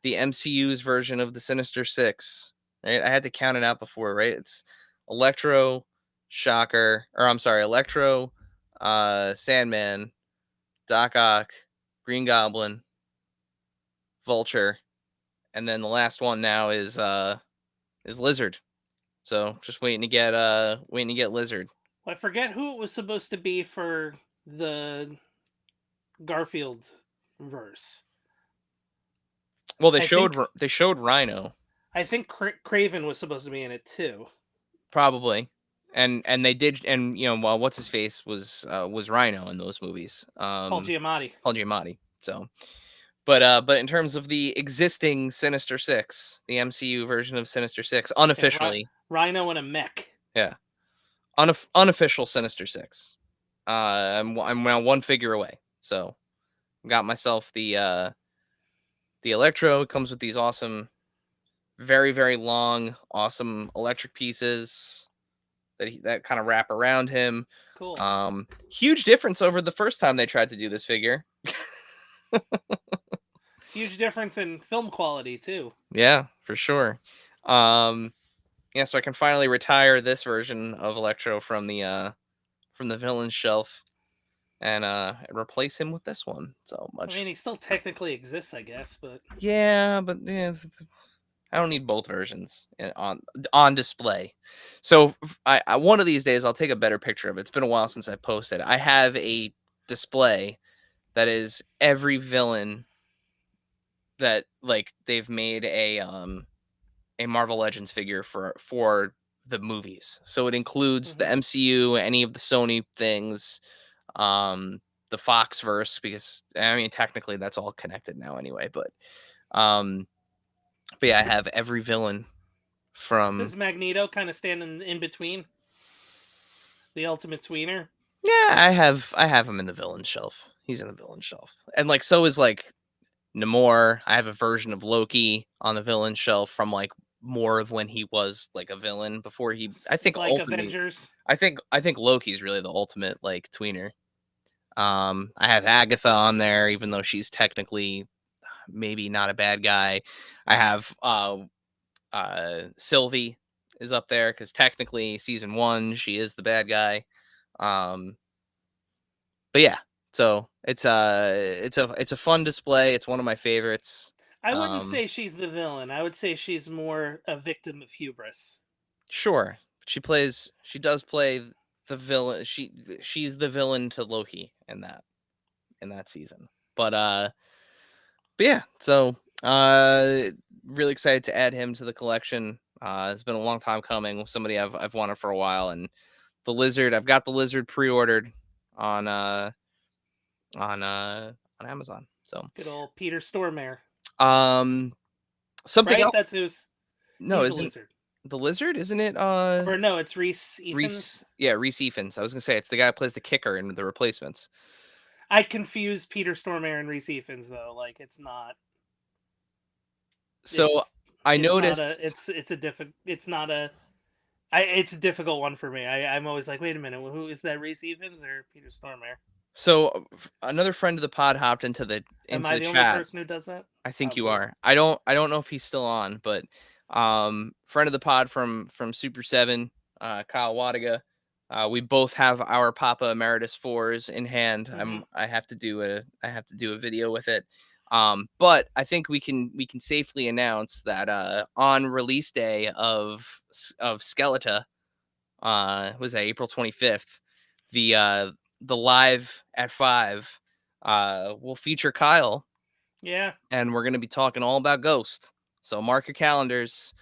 Speaker 2: MCU's version of the Sinister Six. Right? I had to count it out before, right? It's Electro, Shocker, or I'm sorry, Electro, Sandman, Doc Ock, Green Goblin, Vulture, and then the last one now is Lizard. So just waiting to get Lizard.
Speaker 3: Well, I forget who it was supposed to be for the Garfield verse.
Speaker 2: Well,
Speaker 3: I think
Speaker 2: they showed Rhino
Speaker 3: Craven was supposed to be in it too.
Speaker 2: probably, and they did, and well, what's his face was Rhino in those movies.
Speaker 3: Paul Giamatti.
Speaker 2: Paul Giamatti. So, but in terms of the existing Sinister Six, the MCU version of Sinister Six,
Speaker 3: Yeah,
Speaker 2: unofficially,
Speaker 3: Rhino and a mech.
Speaker 2: yeah, unofficial Sinister Six. I'm now one figure away, so got myself the Electro. It comes with these awesome, very very long, awesome electric pieces that kind of wrap around him.
Speaker 3: Cool.
Speaker 2: Huge difference over the first time they tried to do this figure.
Speaker 3: Huge difference in film quality too.
Speaker 2: Yeah, for sure. Yeah, so I can finally retire this version of Electro from the villain shelf and replace him with this one. So much.
Speaker 3: I mean, he still technically exists, I guess, but
Speaker 2: Yeah, but yeah, I don't need both versions on display. So I one of these days I'll take a better picture of it. It's been a while since I posted. I have a display that is every villain that like they've made a Marvel Legends figure for the movies. So it includes the MCU, any of the Sony things, the Foxverse, because I mean technically that's all connected now anyway, but yeah, I have every villain from.
Speaker 3: Does Magneto kind of stand in between? The ultimate tweener?
Speaker 2: Yeah, I have him in the villain shelf. He's in the villain shelf. And like so is like Namor. I have a version of Loki on the villain shelf from like more of when he was like a villain before he I think
Speaker 3: Like
Speaker 2: ultimately,
Speaker 3: Avengers?
Speaker 2: I think Loki's really the ultimate like tweener. I have Agatha on there, even though she's technically maybe not a bad guy. I have Sylvie is up there because technically season 1 she is the bad guy. But yeah, so it's a fun display. It's one of my favorites.
Speaker 3: I wouldn't say she's the villain. I would say she's more a victim of hubris.
Speaker 2: Sure, she does play the villain. She's the villain to Loki in that season. But yeah, so really excited to add him to the collection. It's been a long time coming. Somebody I've wanted for a while, and the Lizard. I've got the Lizard pre-ordered on Amazon. So
Speaker 3: Good old Peter Stormare.
Speaker 2: Something
Speaker 3: Right?
Speaker 2: else.
Speaker 3: That's who's.
Speaker 2: No,
Speaker 3: he's
Speaker 2: isn't
Speaker 3: the Lizard.
Speaker 2: the Lizard? Isn't it?
Speaker 3: Or no, it's Reese Ifans.
Speaker 2: Reese. Yeah, Reese Ifans. I was gonna say it's the guy who plays the kicker in the Replacements.
Speaker 3: I confused Peter Stormare and Reese Ifans though. Like it's not.
Speaker 2: So I noticed
Speaker 3: It's a difficult one for me. I'm always like, wait a minute, who is that? Reese Ifans or Peter Stormare?
Speaker 2: So another friend of the pod hopped into the
Speaker 3: Am I the
Speaker 2: chat.
Speaker 3: only person who does that?
Speaker 2: I think you
Speaker 3: Probably.
Speaker 2: are. I don't know if he's still on, but friend of the pod from Super 7, Kyle Wadiga. We both have our Papa Emeritus 4s in hand. I have to do a video with it. But I think we can safely announce that on release day of Skeletor, was that April 25th, the live at 5 will feature Kyle.
Speaker 3: Yeah.
Speaker 2: And we're going to be talking all about Ghost. So mark your calendars.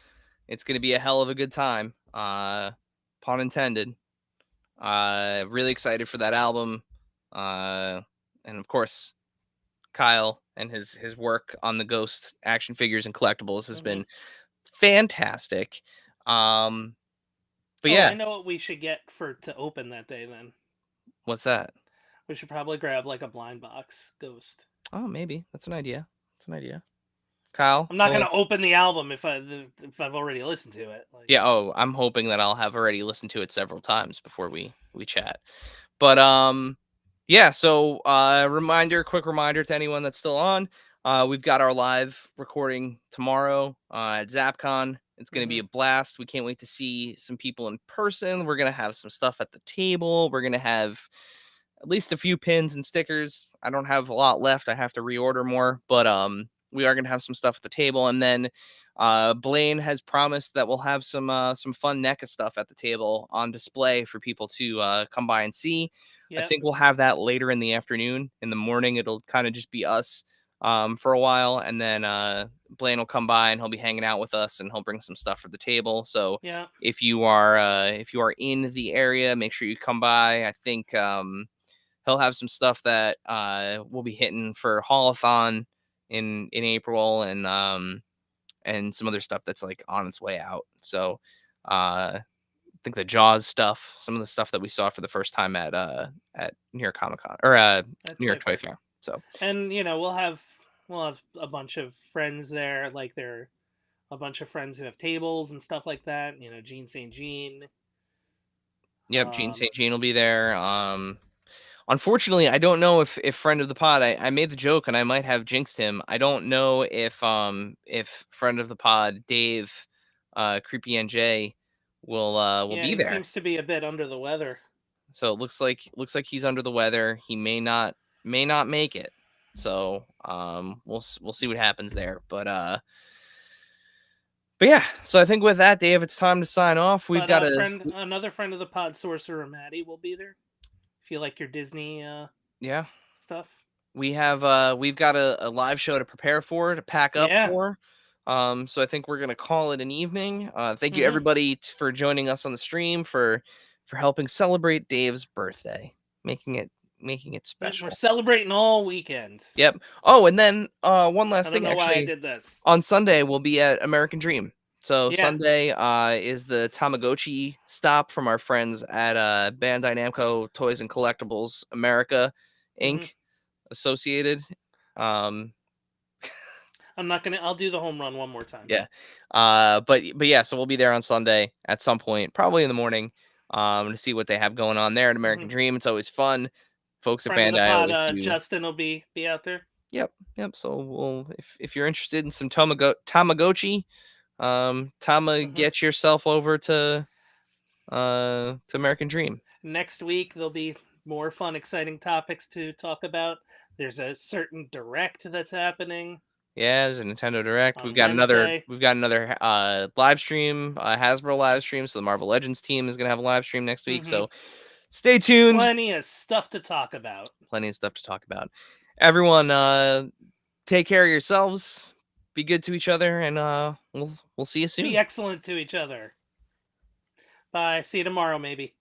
Speaker 2: It's going to be a hell of a good time. Pun intended. Really excited for that album. And of course, Kyle and his work on the Ghost action figures and collectibles has been fantastic. But yeah,
Speaker 3: I know what we should get to open that day then.
Speaker 2: What's that?
Speaker 3: We should probably grab like a blind box Ghost.
Speaker 2: Oh, maybe. That's an idea. Kyle?
Speaker 3: I'm not going to open the album if I've already listened to it. Like...
Speaker 2: Yeah, I'm hoping that I'll have already listened to it several times before we chat. But yeah, so quick reminder to anyone that's still on. We've got our live recording tomorrow at ZapCon. It's going to be a blast. We can't wait to see some people in person. We're going to have some stuff at the table. We're going to have at least a few pins and stickers. I don't have a lot left. I have to reorder more, but we are going to have some stuff at the table. And then Blaine has promised that we'll have some fun NECA stuff at the table on display for people to come by and see. I
Speaker 3: Yep.
Speaker 2: think we'll have that later in the afternoon. In the morning, it'll kind of just be us for a while, and then Blaine will come by and he'll be hanging out with us, and he'll bring some stuff for the table. So
Speaker 3: Yeah.
Speaker 2: if you are in the area, make sure you come by. I think he'll have some stuff that we'll be hitting for Haulathon in April, and some other stuff that's like on its way out. So I think the Jaws stuff, some of the stuff that we saw for the first time at New York Comic Con, or
Speaker 3: At
Speaker 2: New York
Speaker 3: Toy
Speaker 2: Toy
Speaker 3: Fair.
Speaker 2: Fair. So
Speaker 3: And we'll have a bunch of friends there. Like there are a bunch of friends who have tables and stuff like that. Gene St. Jean.
Speaker 2: yep, Gene St. Jean will be there. Unfortunately, I don't know if friend of the pod. I made the joke and I might have jinxed him. I don't know if friend of the pod Dave, Creepy NJ, will
Speaker 3: Yeah,
Speaker 2: be
Speaker 3: he
Speaker 2: there.
Speaker 3: seems to be a bit under the weather.
Speaker 2: So it looks like he's under the weather. He may not make it. So we'll see what happens there. But yeah, so I think with that, Dave, it's time to sign off. We've
Speaker 3: But
Speaker 2: got
Speaker 3: another friend of the pod, Sorcerer Maddie, will be there. If you like your Disney
Speaker 2: yeah,
Speaker 3: stuff.
Speaker 2: we've got a live show to prepare for, to pack up
Speaker 3: Yeah.
Speaker 2: for. So I think we're gonna call it an evening. Thank you
Speaker 3: Mhm.
Speaker 2: everybody for joining us on the stream, for helping celebrate Dave's birthday, making it
Speaker 3: We're
Speaker 2: special.
Speaker 3: celebrating all weekend.
Speaker 2: Yep. Oh, and then one
Speaker 3: I
Speaker 2: last
Speaker 3: don't
Speaker 2: thing,
Speaker 3: know why I
Speaker 2: actually.
Speaker 3: did this.
Speaker 2: On Sunday, we'll be at American Dream. So
Speaker 3: Yeah.
Speaker 2: Sunday is the Tamagotchi stop from our friends at Bandai Namco Toys and Collectibles America
Speaker 3: Mhm.
Speaker 2: Inc. Associated. Um,
Speaker 3: I'll do the home run one more time.
Speaker 2: yeah. But yeah, so we'll be there on Sunday at some point, probably in the morning, to see what they have going on there at American Dream. It's always fun. Folks at
Speaker 3: Friend of the
Speaker 2: Bandai
Speaker 3: pod,
Speaker 2: always do.
Speaker 3: Justin will be out there.
Speaker 2: Yep. So we'll, if you're interested in some Tamagotchi, get yourself over to American Dream.
Speaker 3: Next week there'll be more fun, exciting topics to talk about. There's a certain direct that's happening.
Speaker 2: Yeah, there's a Nintendo Direct.
Speaker 3: On
Speaker 2: We've got another
Speaker 3: Wednesday.
Speaker 2: live stream, Hasbro live stream. So the Marvel Legends team is gonna have a live stream next week.
Speaker 3: Mhm.
Speaker 2: So stay tuned.
Speaker 3: Plenty of stuff to talk about.
Speaker 2: Plenty of stuff to talk about. Everyone, take care of yourselves. Be good to each other, and we'll see you soon.
Speaker 3: Be excellent to each other. Bye. See you tomorrow, maybe.